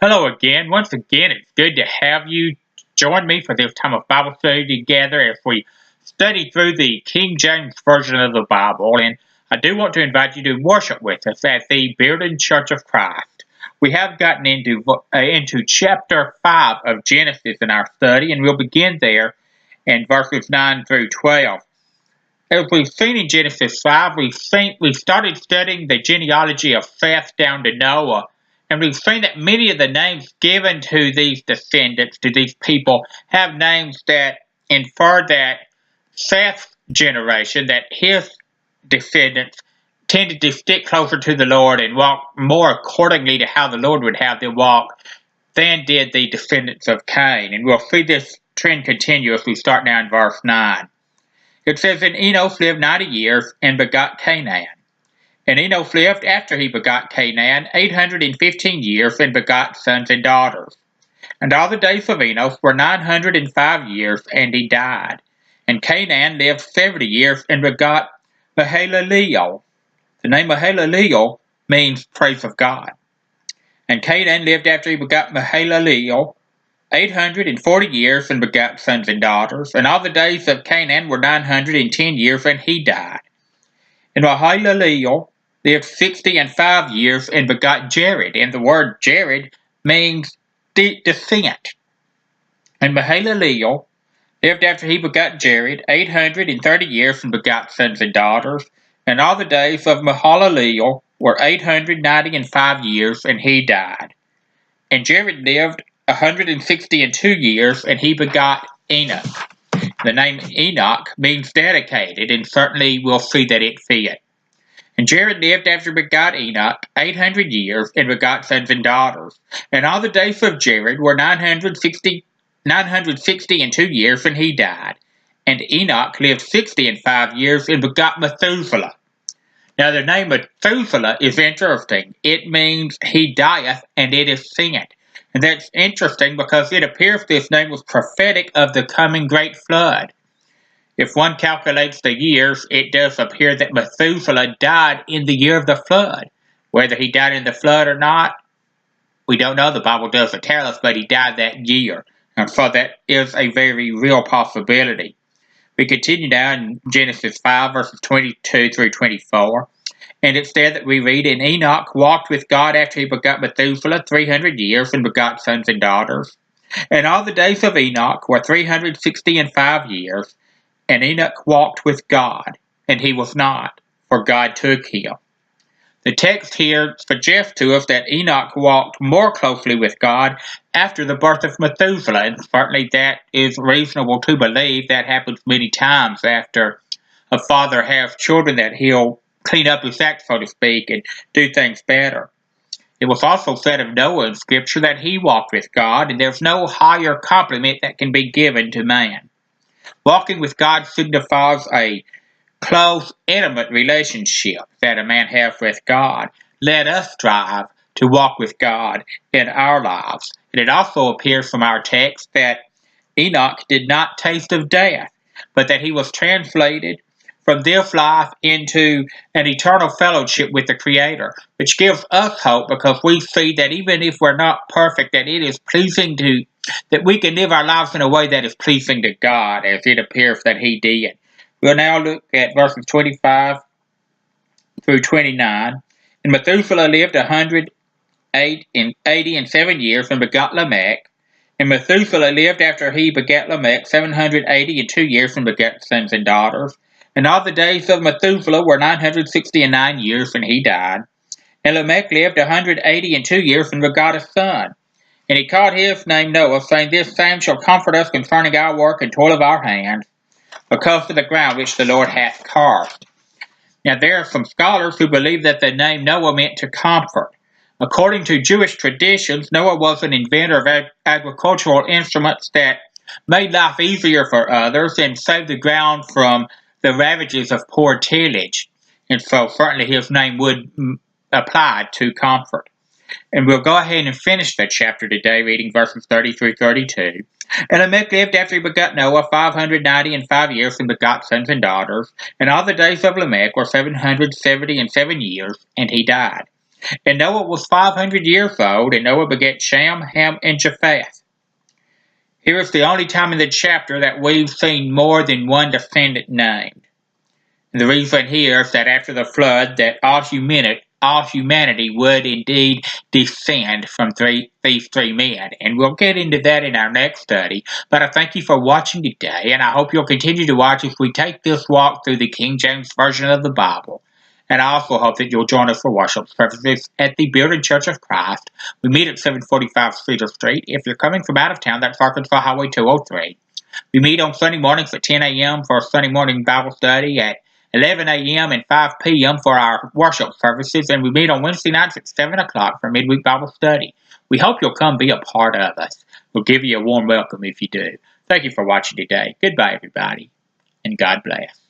Hello again. Once again, it's good to have you join me for this time of Bible study together as we study through the King James Version of the Bible. And I do want to invite you to worship with us at the Bearden Church of Christ. We have gotten into chapter 5 of Genesis in our study, and we'll begin there in verses 9 through 12. As we've seen in Genesis 5, we started studying the genealogy of Seth down to Noah. And we've seen that many of the names given to these descendants, to these people, have names that infer that Seth's generation, that his descendants, tended to stick closer to the Lord and walk more accordingly to how the Lord would have them walk than did the descendants of Cain. And we'll see this trend continue as we start now in verse 9. It says, "And Enos lived 90 years and begot Canaan. And Enos lived after he begot Canaan 815 years and begot sons and daughters. And all the days of Enos were 905 years, and he died. And Canaan lived 70 years and begot Mahalaleel." The name Mahalaleel means praise of God. "And Canaan lived after he begot Mahalaleel 840 years and begot sons and daughters. And all the days of Canaan were 910 years, and he died. And Mahalaleel lived 65 years and begot Jared." And the word Jared means descent. "And Mahalaleel lived after he begot Jared 830 years and begot sons and daughters. And all the days of Mahalaleel were 895 years, and he died. And Jared lived 162 years, and he begot Enoch." The name Enoch means dedicated, and certainly we'll see that it fit. "And Jared lived after begot Enoch 800 years, and begot sons and daughters. And all the days of Jared were 962 years, and he died. And Enoch lived 65 years, and begot Methuselah." Now the name Methuselah is interesting. It means he dieth, and it is sent. And that's interesting because it appears this name was prophetic of the coming great flood. If one calculates the years, it does appear that Methuselah died in the year of the flood. Whether he died in the flood or not, we don't know. The Bible doesn't tell us, but he died that year. And so that is a very real possibility. We continue now in Genesis 5, verses 22 through 24. And it's there that we read, "And Enoch walked with God after he begot Methuselah 300 years, and begot sons and daughters. And all the days of Enoch were 365 years. And Enoch walked with God, and he was not, for God took him." The text here suggests to us that Enoch walked more closely with God after the birth of Methuselah, and certainly that is reasonable to believe. That happens many times after a father has children, that he'll clean up his act, so to speak, and do things better. It was also said of Noah in Scripture that he walked with God, and there's no higher compliment that can be given to man. Walking with God signifies a close, intimate relationship that a man has with God. Let us strive to walk with God in our lives. And it also appears from our text that Enoch did not taste of death, but that he was translated from this life into an eternal fellowship with the Creator, which gives us hope because we see that even if we're not perfect, that it is pleasing to that we can live our lives in a way that is pleasing to God, as it appears that he did. We'll now look at verses 25 through 29. "And Methuselah lived 187 years, and begot Lamech. And Methuselah lived after he begat Lamech 782 years, and begat sons and daughters. And all the days of Methuselah were 969 years, and he died. And Lamech lived 182 years, and begot a son. And he called his name Noah, saying, This same shall comfort us concerning our work and toil of our hands, because of the ground which the Lord hath carved." Now there are some scholars who believe that the name Noah meant to comfort. According to Jewish traditions, Noah was an inventor of agricultural instruments that made life easier for others and saved the ground from the ravages of poor tillage. And so certainly his name would apply to comfort. And we'll go ahead and finish that chapter today, reading verses 30 through 32. "And Lamech lived after he begot Noah 595 years, and begot sons and daughters. And all the days of Lamech were 777 years, and he died. And Noah was 500 years old, and Noah begat Shem, Ham, and Japheth. Here is the only time in the chapter that we've seen more than one descendant named. And the reason here is that after the flood, that all humanity would indeed descend from these three men. And we'll get into that in our next study. But I thank you for watching today, and I hope you'll continue to watch as we take this walk through the King James Version of the Bible. And I also hope that you'll join us for worship services at the Bearden Church of Christ. We meet at 745 Cedar Street. If you're coming from out of town, that's Arkansas Highway 203. We meet on Sunday mornings at 10 a.m. for a Sunday morning Bible study, at 11 a.m. and 5 p.m. for our worship services, and we meet on Wednesday nights at 7 o'clock for midweek Bible study. We hope you'll come be a part of us. We'll give you a warm welcome if you do. Thank you for watching today. Goodbye, everybody, and God bless.